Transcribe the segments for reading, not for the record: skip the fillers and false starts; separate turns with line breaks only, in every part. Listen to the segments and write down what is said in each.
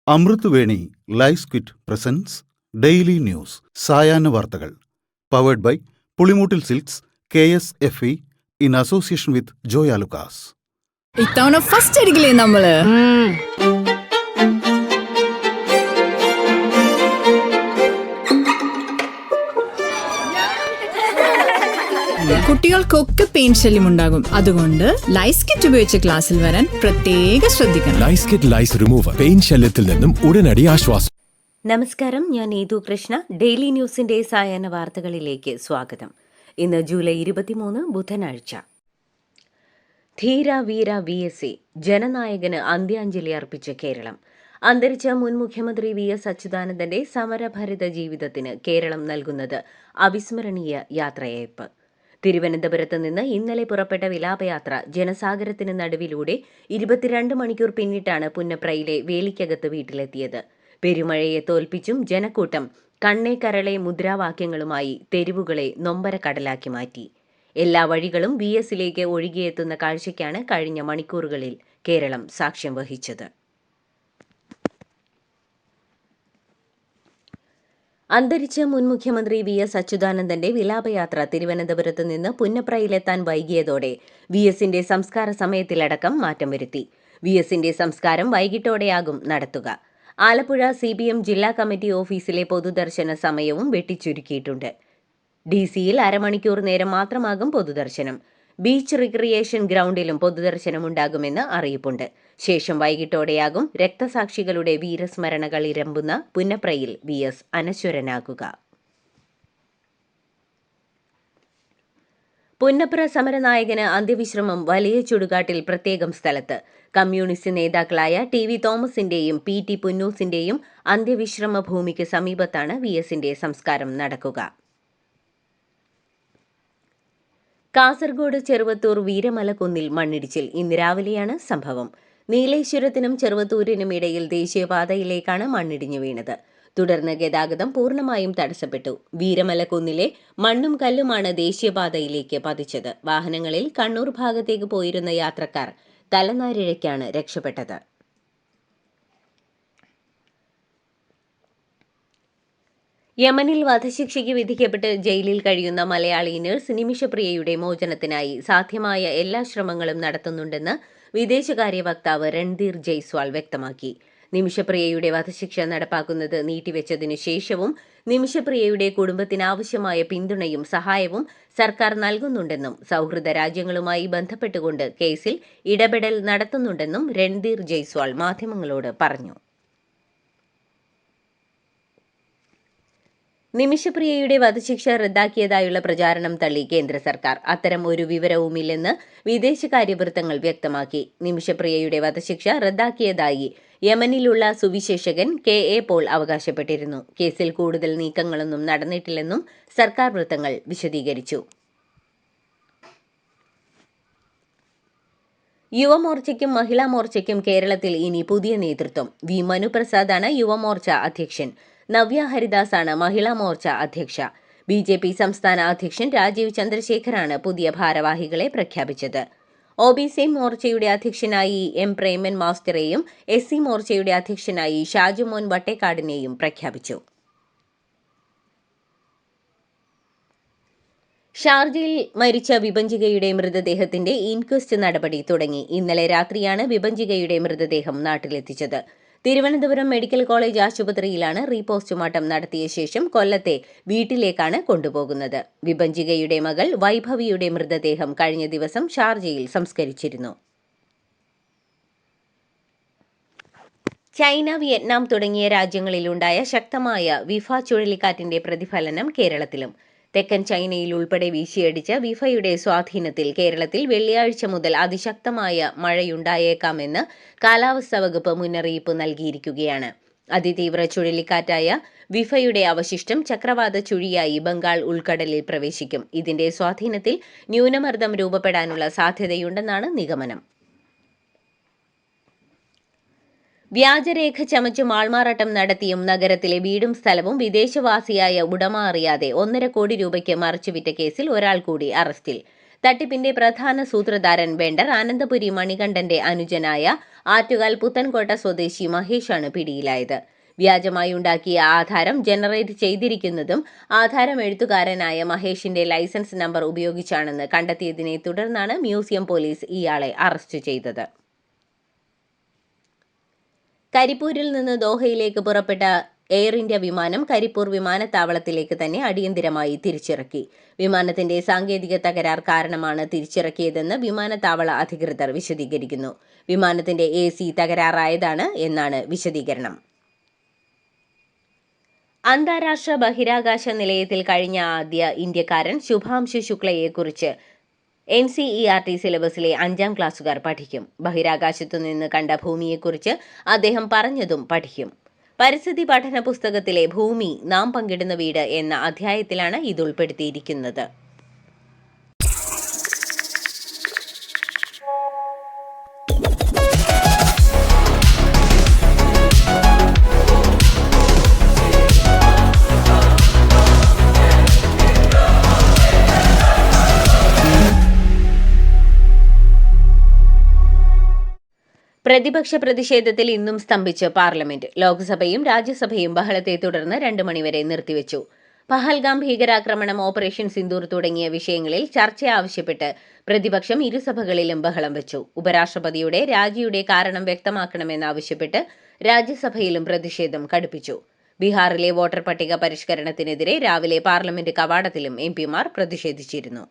അമൃത് Veni lice kit presents daily news സായാഹ്ന വാർത്തകൾ powered by Pulimoottil silks KSFE in association with Joy Alukkas.
ഇത്തവണ first അടിക്കില്ലേ നമ്മള്? കുട്ടികൾക്കൊക്കെ പെയിൻ ശല്യം ഉണ്ടാകും. അതുകൊണ്ട് ലൈസ് കിറ്റ് ഉപയോഗിച്ച് ക്ലാസ്സിൽ വരാൻ പ്രത്യേകം ശ്രദ്ധിക്കണം.
ലൈസ് കിറ്റ് ലൈസ് റിമൂവർ പെയിൻ ശല്യത്തിൽ നിന്നും ഉടനടി ആശ്വാസം.
നമസ്കാരം, ഞാൻ നീതു കൃഷ്ണ. ഡെയിലി ന്യൂസിന്റെ സായാഹ്ന വാർത്തകളിലേക്ക് സ്വാഗതം. ഇന്ന് ജൂലൈ 23 ബുധനാഴ്ച. ധീര വീര VSA ജനനായകന് അന്ത്യാഞ്ജലി അർപ്പിച്ച കേരളം. അന്തരിച്ച മുൻ മുഖ്യമന്ത്രി VS അച്യുതാനന്ദന്റെ സമരഭരിത ജീവിതത്തിന് കേരളം നൽകുന്നത് അവിസ്മരണീയ യാത്രയയപ്പ്. തിരുവനന്തപുരത്ത് നിന്ന് ഇന്നലെ പുറപ്പെട്ട വിലാപയാത്ര ജനസാഗരത്തിന് നടുവിലൂടെ 22 മണിക്കൂർ പിന്നിട്ടാണ് പുന്നപ്രയിലെ വേലിക്കകത്ത് വീട്ടിലെത്തിയത്. പെരുമഴയെ തോൽപ്പിച്ചും ജനക്കൂട്ടം കണ്ണേ കരളെ മുദ്രാവാക്യങ്ങളുമായി തെരുവുകളെ നൊമ്പരക്കടലാക്കി മാറ്റി. എല്ലാ വഴികളും VSലേക്ക് ഒഴുകിയെത്തുന്ന കാഴ്ചയ്ക്കാണ് കഴിഞ്ഞ മണിക്കൂറുകളിൽ കേരളം സാക്ഷ്യം വഹിച്ചത്. അന്തരിച്ച മുൻ മുഖ്യമന്ത്രി VS അച്യുതാനന്ദന്റെ വിലാപയാത്ര തിരുവനന്തപുരത്ത് നിന്ന് പുന്നപ്രയിലെത്താൻ വൈകിയതോടെ VSന്റെ സംസ്കാര സമയത്തിലടക്കം മാറ്റം വരുത്തി. VSന്റെ സംസ്കാരം വൈകിട്ടോടെയാകും നടത്തുക. ആലപ്പുഴ CPM ജില്ലാ കമ്മിറ്റി ഓഫീസിലെ പൊതുദർശന സമയവും വെട്ടിച്ചുരുക്കിയിട്ടുണ്ട്. DCയിൽ അരമണിക്കൂർ നേരം മാത്രമാകും പൊതുദർശനം. Beach recreation ഗ്രൗണ്ടിലും പൊതുദർശനമുണ്ടാകുമെന്ന് അറിയിപ്പുണ്ട്. ശേഷം വൈകിട്ടോടെയാകും രക്തസാക്ഷികളുടെ വീരസ്മരണകൾ ഇരമ്പുന്ന പുന്നപ്രയിൽ VS അനശ്വരനാകുക. പുന്നപ്ര സമരനായകന് അന്ത്യവിശ്രമം വലിയ ചുടുകാട്ടിൽ പ്രത്യേകം സ്ഥലത്ത്. കമ്മ്യൂണിസ്റ്റ് നേതാക്കളായ TV തോമസിന്റെയും PT പുന്നൂസിന്റെയും അന്ത്യവിശ്രമ ഭൂമിക്ക് സമീപത്താണ് VSന്റെ സംസ്കാരം നടക്കുക. കാസർഗോഡ് ചെറുവത്തൂർ വീരമലക്കുന്നിൽ മണ്ണിടിച്ചിൽ. ഇന്ന് രാവിലെയാണ് സംഭവം. നീലേശ്വരത്തിനും ചെറുവത്തൂരിനും ഇടയിൽ ദേശീയപാതയിലേക്കാണ് മണ്ണിടിഞ്ഞു വീണത്. തുടർന്ന് ഗതാഗതം പൂർണ്ണമായും തടസ്സപ്പെട്ടു. വീരമലക്കുന്നിലെ മണ്ണും കല്ലുമാണ് ദേശീയപാതയിലേക്ക് പതിച്ചത്. വാഹനങ്ങളിൽ കണ്ണൂർ ഭാഗത്തേക്ക് പോയിരുന്ന യാത്രക്കാർ തലനാരിഴയ്ക്കാണ് രക്ഷപ്പെട്ടത്. യമനിൽ വധശിക്ഷയ്ക്ക് വിധിക്കപ്പെട്ട് ജയിലിൽ കഴിയുന്ന മലയാളി നഴ്സ് നിമിഷപ്രിയയുടെ മോചനത്തിനായി സാധ്യമായ എല്ലാ ശ്രമങ്ങളും നടത്തുന്നുണ്ടെന്ന് വിദേശകാര്യ വക്താവ് രൺധീർ ജയ്സ്വാൾ വ്യക്തമാക്കി. നിമിഷപ്രിയയുടെ വധശിക്ഷ നടപ്പാക്കുന്നത് നീട്ടിവെച്ചതിനു ശേഷവും നിമിഷപ്രിയയുടെ കുടുംബത്തിനാവശ്യമായ പിന്തുണയും സഹായവും സർക്കാർ നൽകുന്നുണ്ടെന്നും സൗഹൃദ രാജ്യങ്ങളുമായി ബന്ധപ്പെട്ടുകൊണ്ട് കേസിൽ ഇടപെടൽ നടത്തുന്നുണ്ടെന്നും രൺധീർ ജയ്സ്വാൾ മാധ്യമങ്ങളോട് പറഞ്ഞു. നിമിഷപ്രിയയുടെ വധശിക്ഷ റദ്ദാക്കിയതായുള്ള പ്രചാരണം തള്ളി കേന്ദ്ര സർക്കാർ. അത്തരം ഒരു വിവരവുമില്ലെന്ന് വിദേശകാര്യ വൃത്തങ്ങൾ വ്യക്തമാക്കി. നിമിഷപ്രിയയുടെ വധശിക്ഷ റദ്ദാക്കിയതായി യമനിലുള്ള സുവിശേഷകൻ KA പോൾ അവകാശപ്പെട്ടിരുന്നു. കേസിൽ കൂടുതൽ നീക്കങ്ങളൊന്നും നടന്നിട്ടില്ലെന്നും സർക്കാർ വൃത്തങ്ങൾ വിശദീകരിച്ചു. യുവമോർച്ചയ്ക്കും മഹിളാ മോർച്ചയ്ക്കും കേരളത്തിൽ ഇനി പുതിയ നേതൃത്വം. V മനുപ്രസാദാണ് യുവമോർച്ച അധ്യക്ഷൻ. നവ്യ ഹരിദാസാണ് മഹിളാ മോർച്ച അധ്യക്ഷ. BJP സംസ്ഥാന അധ്യക്ഷൻ രാജീവ് ചന്ദ്രശേഖറാണ് പുതിയ ഭാരവാഹികളെ പ്രഖ്യാപിച്ചത്. OBC മോർച്ചയുടെ അധ്യക്ഷനായി M പ്രേമൻ മാസ്റ്ററെയും SC മോർച്ചയുടെ അധ്യക്ഷനായി ഷാജുമോൻ വട്ടേക്കാടിനെയും പ്രഖ്യാപിച്ചു. ഷാർജയിൽ മരിച്ച വിഭജികയുടെ മൃതദേഹത്തിന്റെ ഇൻക്വസ്റ്റ് നടപടി തുടങ്ങി. ഇന്നലെ രാത്രിയാണ് വിഭജികയുടെ മൃതദേഹം നാട്ടിലെത്തിച്ചത്. തിരുവനന്തപുരം മെഡിക്കൽ കോളേജ് ആശുപത്രിയിലാണ് റീപോസ്റ്റ്മോർട്ടം നടത്തിയ ശേഷം കൊല്ലത്തെ വീട്ടിലേക്കാണ് കൊണ്ടുപോകുന്നത്. വിഭജികയുടെ മകൾ വൈഭവിയുടെ മൃതദേഹം കഴിഞ്ഞ ദിവസം ഷാർജയിൽ സംസ്കരിച്ചിരുന്നു. ചൈന, വിയറ്റ്നാം തുടങ്ങിയ രാജ്യങ്ങളിലുണ്ടായ ശക്തമായ വിഫ ചുഴലിക്കാറ്റിന്റെ പ്രതിഫലനം കേരളത്തിലും. തെക്കൻ ചൈനയിൽ ഉൾപ്പെടെ വീശിയടിച്ച വിഫയുടെ സ്വാധീനത്തിൽ കേരളത്തിൽ വെള്ളിയാഴ്ച മുതൽ അതിശക്തമായ മഴയുണ്ടായേക്കാമെന്ന് കാലാവസ്ഥാ വകുപ്പ് മുന്നറിയിപ്പ് നൽകിയിരിക്കുകയാണ്. അതിതീവ്ര ചുഴലിക്കാറ്റായ വിഫയുടെ അവശിഷ്ടം ചക്രവാത ചുഴിയായി ബംഗാൾ ഉൾക്കടലിൽ പ്രവേശിക്കും. ഇതിന്റെ സ്വാധീനത്തിൽ ന്യൂനമർദ്ദം രൂപപ്പെടാനുള്ള സാധ്യതയുണ്ടെന്നാണ് നിഗമനം. വ്യാജരേഖ ചമച്ചും ആൾമാറാട്ടം നടത്തിയും നഗരത്തിലെ വീടും സ്ഥലവും വിദേശവാസിയായ ഉടമ അറിയാതെ 1.5 കോടി രൂപയ്ക്ക് മറിച്ചുവിറ്റ കേസിൽ ഒരാൾ കൂടി അറസ്റ്റിൽ. തട്ടിപ്പിന്റെ പ്രധാന സൂത്രധാരൻ വെണ്ടർ അനന്തപുരി മണികണ്ഠന്റെ അനുജനായ ആറ്റുകാൽ പുത്തൻകോട്ട സ്വദേശി മഹേഷാണ് പിടിയിലായത്. വ്യാജമായി ഉണ്ടാക്കിയ ആധാരം ജനറേറ്റ് ചെയ്തിരിക്കുന്നതും ആധാരം എഴുത്തുകാരനായ മഹേഷിന്റെ ലൈസൻസ് നമ്പർ ഉപയോഗിച്ചാണെന്ന് കണ്ടെത്തിയതിനെ തുടർന്നാണ് മ്യൂസിയം പോലീസ് ഇയാളെ അറസ്റ്റ് ചെയ്തത്. കരിപ്പൂരിൽ നിന്ന് ദോഹയിലേക്ക് പുറപ്പെട്ട എയർ ഇന്ത്യ വിമാനം കരിപ്പൂർ വിമാനത്താവളത്തിലേക്ക് തന്നെ അടിയന്തരമായി തിരിച്ചിറക്കി. വിമാനത്തിന്റെ സാങ്കേതിക തകരാർ കാരണമാണ് തിരിച്ചിറക്കിയതെന്ന് വിമാനത്താവള അധികൃതർ വിശദീകരിക്കുന്നു. വിമാനത്തിന്റെ AC തകരാറായതാണ് എന്നാണ് വിശദീകരണം. അന്താരാഷ്ട്ര ബഹിരാകാശ നിലയത്തിൽ കഴിഞ്ഞ ആദ്യ ഇന്ത്യക്കാരൻ ശുഭാംശു ശുക്ലയെക്കുറിച്ച് NCERT സിലബസിലെ 5ാം ക്ലാസ്സുകാർ പഠിക്കും. ബഹിരാകാശത്തു നിന്ന് കണ്ട ഭൂമിയെക്കുറിച്ച് അദ്ദേഹം പറഞ്ഞതും പഠിക്കും. പരിസ്ഥിതി പഠന പുസ്തകത്തിലെ ഭൂമി നാം പങ്കിടുന്ന വീട് എന്ന അധ്യായത്തിലാണ് ഇത് ഉൾപ്പെടുത്തിയിരിക്കുന്നത്. പ്രതിപക്ഷ പ്രതിഷേധത്തിൽ ഇന്നും സ്തംഭിച്ച് പാർലമെന്റ്. ലോക്സഭയും രാജ്യസഭയും ബഹളത്തെ തുടർന്ന് 2 മണിവരെ നിർത്തിവെച്ചു. പഹൽഗാം ഭീകരാക്രമണം, ഓപ്പറേഷൻ സിന്ദൂർ തുടങ്ങിയ വിഷയങ്ങളിൽ ചർച്ച ആവശ്യപ്പെട്ട് പ്രതിപക്ഷം ഇരുസഭകളിലും ബഹളം വെച്ചു. ഉപരാഷ്ട്രപതിയുടെ രാജിയുടെ കാരണം വ്യക്തമാക്കണമെന്നാവശ്യപ്പെട്ട് രാജ്യസഭയിലും പ്രതിഷേധം കടുപ്പിച്ചു. ബീഹാറിലെ വോട്ടർ പട്ടിക പരിഷ്കരണത്തിനെതിരെ രാവിലെ പാർലമെന്റ് കവാടത്തിലും MP-മാർ പ്രതിഷേധിച്ചിരുന്നു.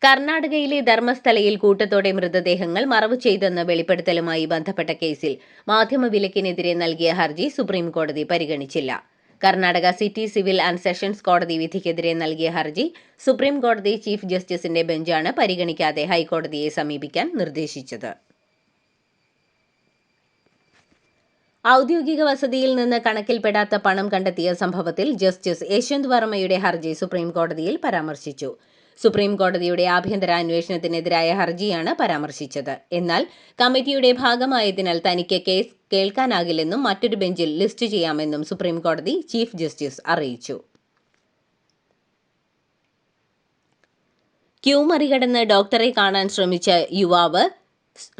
കർണാടകയിലെ ധർമ്മസ്ഥലയിൽ കൂട്ടത്തോടെ മൃതദേഹങ്ങൾ മറവു ചെയ്തെന്ന വെളിപ്പെടുത്തലുമായി ബന്ധപ്പെട്ട കേസിൽ മാധ്യമവിലക്കിനെതിരെ നൽകിയ ഹർജി സുപ്രീം കോടതി പരിഗണിച്ചില്ല. Karnataka city civil and sessions കോടതി വിധിക്കെതിരെ നൽകിയ ഹർജി സുപ്രീം കോടതി ചീഫ് ജസ്റ്റിസിന്റെ ബെഞ്ചാണ് പരിഗണിക്കാതെ ഹൈക്കോടതിയെ സമീപിക്കാൻ നിർദ്ദേശിച്ചത്. ഔദ്യോഗിക വസതിയിൽ നിന്ന് കണക്കിൽപ്പെടാത്ത പണം കണ്ടെത്തിയ സംഭവത്തിൽ ജസ്റ്റിസ് യശ്വന്ത് വർമ്മയുടെ ഹർജി സുപ്രീം കോടതിയിൽ പരാമർശിച്ചു. സുപ്രീം കോടതിയുടെ ആഭ്യന്തര അന്വേഷണത്തിനെതിരായ ഹർജിയാണ് പരാമർശിച്ചത്. എന്നാൽ കമ്മിറ്റിയുടെ ഭാഗമായതിനാൽ തനിക്ക് കേസ് കേൾക്കാനാകില്ലെന്നും മറ്റൊരു ബെഞ്ചിൽ ലിസ്റ്റ് ചെയ്യാമെന്നും സുപ്രീം കോടതി ചീഫ് ജസ്റ്റിസ് അറിയിച്ചു. ക്യൂ മറികടന്ന് ഡോക്ടറെ കാണാൻ ശ്രമിച്ച യുവാവ്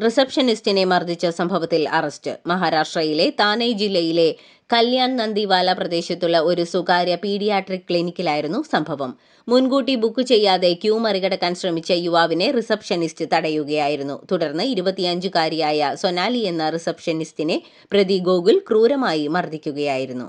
റിസപ്ഷനിസ്റ്റിനെ മർദ്ദിച്ച സംഭവത്തിൽ അറസ്റ്റ്. മഹാരാഷ്ട്രയിലെ താനെ ജില്ലയിലെ കല്യാൺ നന്ദിവാല പ്രദേശത്തുള്ള ഒരു സ്വകാര്യ പീഡിയാട്രിക് ക്ലിനിക്കിലായിരുന്നു സംഭവം. മുൻകൂട്ടി ബുക്ക് ചെയ്യാതെ ക്യൂ മറികടക്കാൻ ശ്രമിച്ച യുവാവിനെ റിസപ്ഷനിസ്റ്റ് തടയുകയായിരുന്നു. തുടർന്ന് 25-കാരിയായ സൊനാലി എന്ന റിസപ്ഷനിസ്റ്റിനെ പ്രതി ഗോകുൽ ക്രൂരമായി മർദ്ദിക്കുകയായിരുന്നു.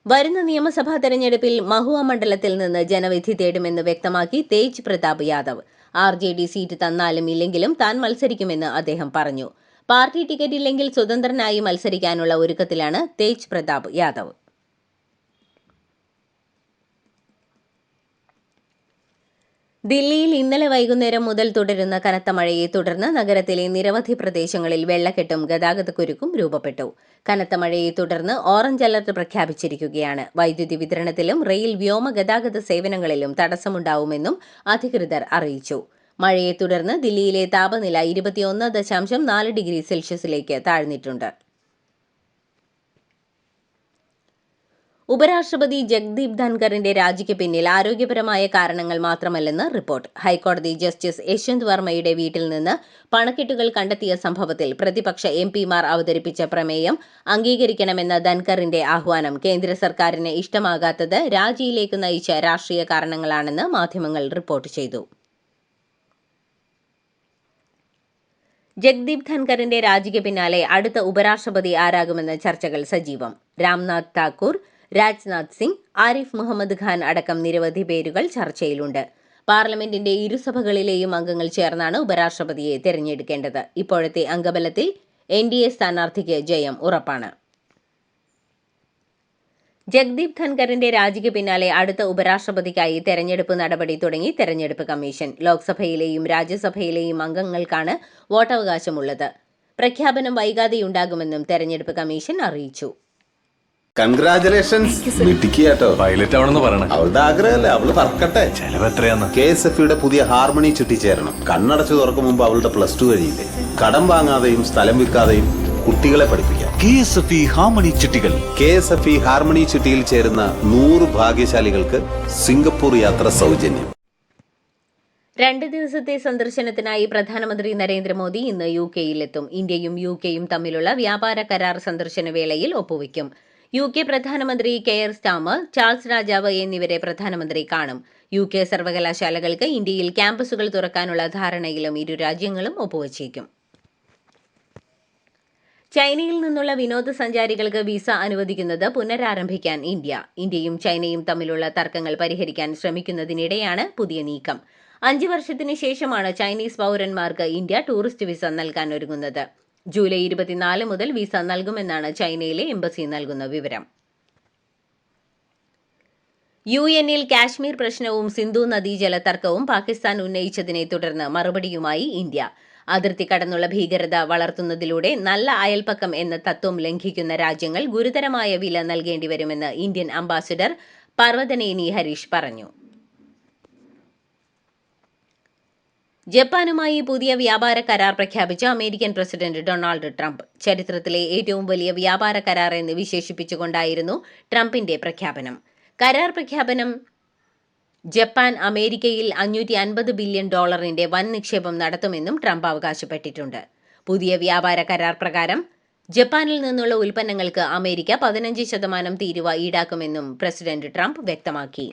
വരുന്ന നിയമസഭാ തെരഞ്ഞെടുപ്പിൽ മഹുവ മണ്ഡലത്തിൽ നിന്ന് ജനവിധി തേടുമെന്ന് വ്യക്തമാക്കി തേജ് പ്രതാപ് യാദവ്. RJD സീറ്റ് തന്നാലും ഇല്ലെങ്കിലും താൻ മത്സരിക്കുമെന്ന് അദ്ദേഹം പറഞ്ഞു. പാർട്ടി ടിക്കറ്റ് ഇല്ലെങ്കിൽ സ്വതന്ത്രനായി മത്സരിക്കാനുള്ള ഒരുക്കത്തിലാണ് തേജ് പ്രതാപ് യാദവ്. ദില്ലിയിൽ ഇന്നലെ വൈകുന്നേരം മുതൽ തുടരുന്ന കനത്ത മഴയെ തുടർന്ന് നഗരത്തിലെ നിരവധി പ്രദേശങ്ങളിൽ വെള്ളക്കെട്ടും ഗതാഗതക്കുരുക്കും രൂപപ്പെട്ടു. കനത്ത മഴയെ തുടർന്ന് ഓറഞ്ച് അലർട്ട് പ്രഖ്യാപിച്ചിരിക്കുകയാണ്. വൈദ്യുതി വിതരണത്തിലും റെയിൽ വ്യോമ ഗതാഗത സേവനങ്ങളിലും തടസ്സമുണ്ടാവുമെന്നും അധികൃതർ അറിയിച്ചു. മഴയെ തുടർന്ന് ദില്ലിയിലെ താപനില 21.4 ഡിഗ്രി സെൽഷ്യസിലേക്ക് താഴ്ന്നിട്ടുണ്ട്. ഉപരാഷ്ട്രപതി ജഗ്ദീപ് ധൻഖറിന്റെ രാജിക്ക് പിന്നിൽ ആരോഗ്യപരമായ കാരണങ്ങൾ മാത്രമല്ലെന്ന് റിപ്പോർട്ട്. ഹൈക്കോടതി ജസ്റ്റിസ് യശ്വന്ത് വർമ്മയുടെ വീട്ടിൽ നിന്ന് പണക്കെട്ടുകൾ കണ്ടെത്തിയ സംഭവത്തിൽ പ്രതിപക്ഷ MP-മാർ അവതരിപ്പിച്ച പ്രമേയം അംഗീകരിക്കണമെന്ന ധൻഖറിന്റെ ആഹ്വാനം കേന്ദ്ര സർക്കാരിന് ഇഷ്ടമാകാത്തത് രാജിയിലേക്ക് നയിച്ച രാഷ്ട്രീയ കാരണങ്ങളാണെന്ന് മാധ്യമങ്ങൾ റിപ്പോർട്ട് ചെയ്തു. ജഗ്ദീപ് ധൻഖറിന്റെ രാജിക്ക് പിന്നാലെ അടുത്ത ഉപരാഷ്ട്രപതി ആരാകുമെന്ന ചർച്ചകൾ സജീവം. രാംനാഥ് താക്കൂർ, രാജ്നാഥ് സിംഗ്, ആരിഫ് മുഹമ്മദ് ഖാൻ അടക്കം നിരവധി പേരുകൾ ചർച്ചയിലുണ്ട്. പാർലമെന്റിന്റെ ഇരുസഭകളിലെയും അംഗങ്ങൾ ചേർന്നാണ് ഉപരാഷ്ട്രപതിയെ തെരഞ്ഞെടുക്കേണ്ടത്. ഇപ്പോഴത്തെ അംഗബലത്തിൽ NDA സ്ഥാനാർത്ഥിക്ക് ജയം ഉറപ്പാണ്. ജഗ്ദീപ് ധൻഖറിന്റെ രാജിക്ക് പിന്നാലെ അടുത്ത ഉപരാഷ്ട്രപതിക്കായി തെരഞ്ഞെടുപ്പ് നടപടി തുടങ്ങി തെരഞ്ഞെടുപ്പ് കമ്മീഷൻ. ലോക്സഭയിലെയും രാജ്യസഭയിലെയും അംഗങ്ങൾക്കാണ് വോട്ടവകാശമുള്ളത്. പ്രഖ്യാപനം വൈകാതെയുണ്ടാകുമെന്നും തെരഞ്ഞെടുപ്പ് കമ്മീഷൻ അറിയിച്ചു.
കൺഗ്രാചുലേഷൻസ്. മിടുക്കിയാട്ടോ.
പൈലറ്റ് ആവണമെന്ന് പറയണേ.
അവളുടെ ആഗ്രഹമല്ലേ, അവള് പറക്കട്ടെ.
ചെലവ് എത്രയാന്ന്?
KSFയുടെ പുതിയ ഹാർമണി ചുറ്റി ചേരണം. കണ്ണടച്ചു തുറക്കും മുമ്പ് അവളുടെ +2 കഴിയില്ലേ. കടം വാങ്ങാതെയും സ്ഥലം വിൽക്കാതെയും കുട്ടികളെ പഠിപ്പിക്കാം.
KSFE ഹാർമണി ചിട്ടികൾ.
KSFE ഹാർമണി ചിട്ടിയിൽ ചേരുന്ന 100 ഭാഗ്യശാലികൾക്ക് സിംഗപ്പൂർ യാത്ര സൗജന്യം.
2 ദിവസത്തെ സന്ദർശനത്തിനായി പ്രധാനമന്ത്രി നരേന്ദ്രമോദി ഇന്ന് UK-യിലെത്തും. ഇന്ത്യയും UK-യും തമ്മിലുള്ള വ്യാപാര കരാർ സന്ദർശന വേളയിൽ ഒപ്പുവയ്ക്കും. UK പ്രധാനമന്ത്രി കെയർ സ്റ്റാമർ, ചാൾസ് രാജാവ് എന്നിവരെ പ്രധാനമന്ത്രി കാണും. UK സർവകലാശാലകൾക്ക് ഇന്ത്യയിൽ ക്യാമ്പസുകൾ തുറക്കാനുള്ള ധാരണയിലും ഇരു രാജ്യങ്ങളും ഒപ്പുവച്ചേക്കും. ചൈനയിൽ നിന്നുള്ള വിനോദസഞ്ചാരികൾക്ക് വിസ അനുവദിക്കുന്നത് പുനരാരംഭിക്കാൻ ഇന്ത്യയും ചൈനയും തമ്മിലുള്ള തർക്കങ്ങൾ പരിഹരിക്കാൻ ശ്രമിക്കുന്നതിനിടെയാണ് പുതിയ നീക്കം. 5 വർഷത്തിന് ശേഷമാണ് ചൈനീസ് പൗരന്മാർക്ക് ഇന്ത്യ ടൂറിസ്റ്റ് വിസ നൽകാൻ ഒരുങ്ങുന്നത്. ജൂലൈ 24 മുതൽ വിസ നൽകുമെന്നാണ് ചൈനയിലെ എംബസി നൽകുന്ന വിവരം. UN-ൽ കാശ്മീർ പ്രശ്നവും സിന്ധു നദീജല തർക്കവും പാകിസ്ഥാൻ ഉന്നയിച്ചതിനെ തുടർന്ന് മറുപടിയുമായി ഇന്ത്യ. അതിർത്തി കടന്നുള്ള ഭീകരത വളർത്തുന്നതിലൂടെ നല്ല അയൽപക്കം എന്ന തത്വം ലംഘിക്കുന്ന രാജ്യങ്ങൾ ഗുരുതരമായ വില നൽകേണ്ടിവരുമെന്ന് ഇന്ത്യൻ അംബാസിഡർ പർവതനേനി ഹരീഷ് പറഞ്ഞു. ജപ്പാനുമായി പുതിയ വ്യാപാര കരാർ പ്രഖ്യാപിച്ച അമേരിക്കൻ പ്രസിഡന്റ് ഡൊണാൾഡ് ട്രംപ്. ചരിത്രത്തിലെ ഏറ്റവും വലിയ വ്യാപാര കരാർ എന്ന് വിശേഷിപ്പിച്ചുകൊണ്ടായിരുന്നു ട്രംപിന്റെ പ്രഖ്യാപനം. കരാർ പ്രഖ്യാപനം ജപ്പാൻ അമേരിക്കയിൽ $550 ബില്യൺ വൻ നിക്ഷേപം നടത്തുമെന്നും ട്രംപ് അവകാശപ്പെട്ടിട്ടുണ്ട്. പുതിയ വ്യാപാര കരാർ പ്രകാരം ജപ്പാനിൽ നിന്നുള്ള ഉൽപ്പന്നങ്ങൾക്ക് അമേരിക്ക 15% തീരുവ ഈടാക്കുമെന്നും പ്രസിഡന്റ് ട്രംപ് വ്യക്തമാക്കി.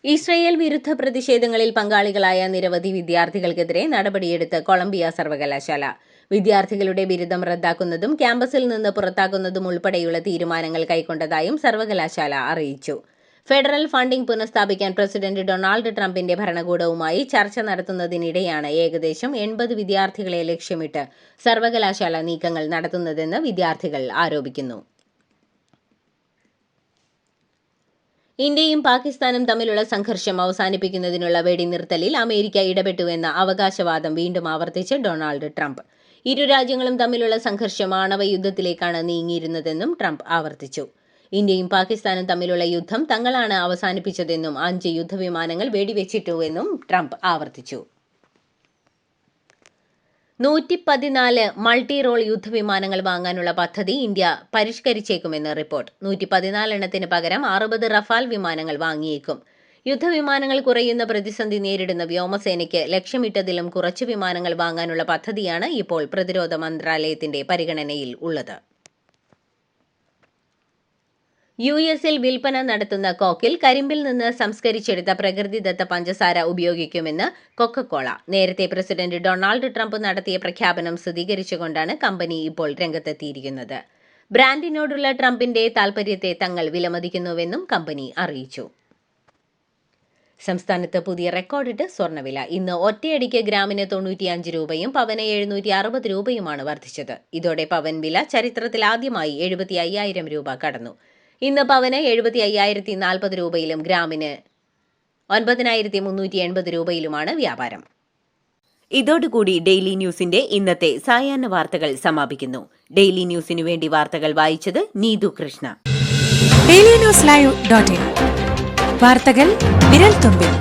ഇസ്രയേൽ വിരുദ്ധ പ്രതിഷേധങ്ങളിൽ പങ്കാളികളായ നിരവധി വിദ്യാർത്ഥികൾക്കെതിരെ നടപടിയെടുത്ത് കൊളംബിയ സർവകലാശാല. വിദ്യാർത്ഥികളുടെ ബിരുദം റദ്ദാക്കുന്നതും ക്യാമ്പസിൽ നിന്ന് പുറത്താക്കുന്നതും ഉൾപ്പെടെയുള്ള തീരുമാനങ്ങൾ കൈക്കൊണ്ടതായും സർവകലാശാല അറിയിച്ചു. ഫെഡറൽ ഫണ്ടിംഗ് പുനഃസ്ഥാപിക്കാൻ പ്രസിഡന്റ് ഡൊണാൾഡ് ട്രംപിന്റെ ഭരണകൂടവുമായി ചർച്ച നടത്തുന്നതിനിടെയാണ് ഏകദേശം 80 വിദ്യാർത്ഥികളെ ലക്ഷ്യമിട്ട് സർവകലാശാല നീക്കങ്ങൾ നടത്തുന്നതെന്ന് വിദ്യാർത്ഥികൾ ആരോപിക്കുന്നു. ഇന്ത്യയും പാകിസ്ഥാനും തമ്മിലുള്ള സംഘർഷം അവസാനിപ്പിക്കുന്നതിനുള്ള വെടിനിർത്തലിൽ അമേരിക്ക ഇടപെട്ടുവെന്ന അവകാശവാദം വീണ്ടും ആവർത്തിച്ച് ഡൊണാൾഡ് ട്രംപ്. ഇരു രാജ്യങ്ങളും തമ്മിലുള്ള സംഘർഷം ആണവ യുദ്ധത്തിലേക്കാണ് നീങ്ങിയിരുന്നതെന്നും ട്രംപ് ആവർത്തിച്ചു. ഇന്ത്യയും പാകിസ്ഥാനും തമ്മിലുള്ള യുദ്ധം തങ്ങളാണ് അവസാനിപ്പിച്ചതെന്നും 5 യുദ്ധവിമാനങ്ങൾ വെടിവെച്ചിട്ടുവെന്നും ട്രംപ് ആവർത്തിച്ചു. 114 മൾട്ടി റോൾ യുദ്ധവിമാനങ്ങൾ വാങ്ങാനുള്ള പദ്ധതി ഇന്ത്യ പരിഷ്കരിച്ചേക്കുമെന്ന് റിപ്പോർട്ട്. 114 എണ്ണത്തിന് പകരം 60 റഫാൽ വിമാനങ്ങൾ വാങ്ങിയേക്കും. യുദ്ധവിമാനങ്ങൾ കുറയുന്ന പ്രതിസന്ധി നേരിടുന്ന വ്യോമസേനയ്ക്ക് ലക്ഷ്യമിട്ടതിലും കുറച്ച് വിമാനങ്ങൾ വാങ്ങാനുള്ള പദ്ധതിയാണ് ഇപ്പോൾ പ്രതിരോധ മന്ത്രാലയത്തിന്റെ പരിഗണനയിൽ ഉള്ളത്. US-ൽ വിൽപ്പന നടത്തുന്ന കോക്കിൽ കരിമ്പിൽ നിന്ന് സംസ്കരിച്ചെടുത്ത പ്രകൃതിദത്ത പഞ്ചസാര ഉപയോഗിക്കുമെന്ന് കൊക്കക്കോള. നേരത്തെ പ്രസിഡന്റ് ഡൊണാൾഡ് ട്രംപ് നടത്തിയ പ്രഖ്യാപനം സ്ഥിരീകരിച്ചുകൊണ്ടാണ് കമ്പനി ഇപ്പോൾ രംഗത്തെത്തിയിരിക്കുന്നത്. ബ്രാൻഡിനോടുള്ള ട്രംപിന്റെ താൽപര്യത്തെ തങ്ങൾ വിലമതിക്കുന്നുവെന്നും കമ്പനി അറിയിച്ചു. സംസ്ഥാനത്ത് പുതിയ റെക്കോർഡിട്ട് സ്വർണ്ണവില. ഇന്ന് ഒറ്റയടിക്ക് ഗ്രാമിന് 95 രൂപയും പവന് 760 രൂപയുമാണ് വർദ്ധിച്ചത്. ഇതോടെ പവൻ വില ചരിത്രത്തിൽ ആദ്യമായി 75,000 രൂപ കടന്നു. ഇന്ന് പവന് 75,040 രൂപയിലും ഗ്രാമിന് 9,380 രൂപയിലുമാണ് വ്യാപാരം. ഇതോടുകൂടി ഡെയിലി ന്യൂസിന്റെ ഇന്നത്തെ സായാഹ്ന വാർത്തകൾ സമാപിക്കുന്നു. ഡെയിലി ന്യൂസിനു വേണ്ടി വാർത്തകൾ വായിച്ചത് നീതു കൃഷ്ണ.
DailyNewsLive.in വാർത്തകൾ വിരൽ തുമ്പിൽ.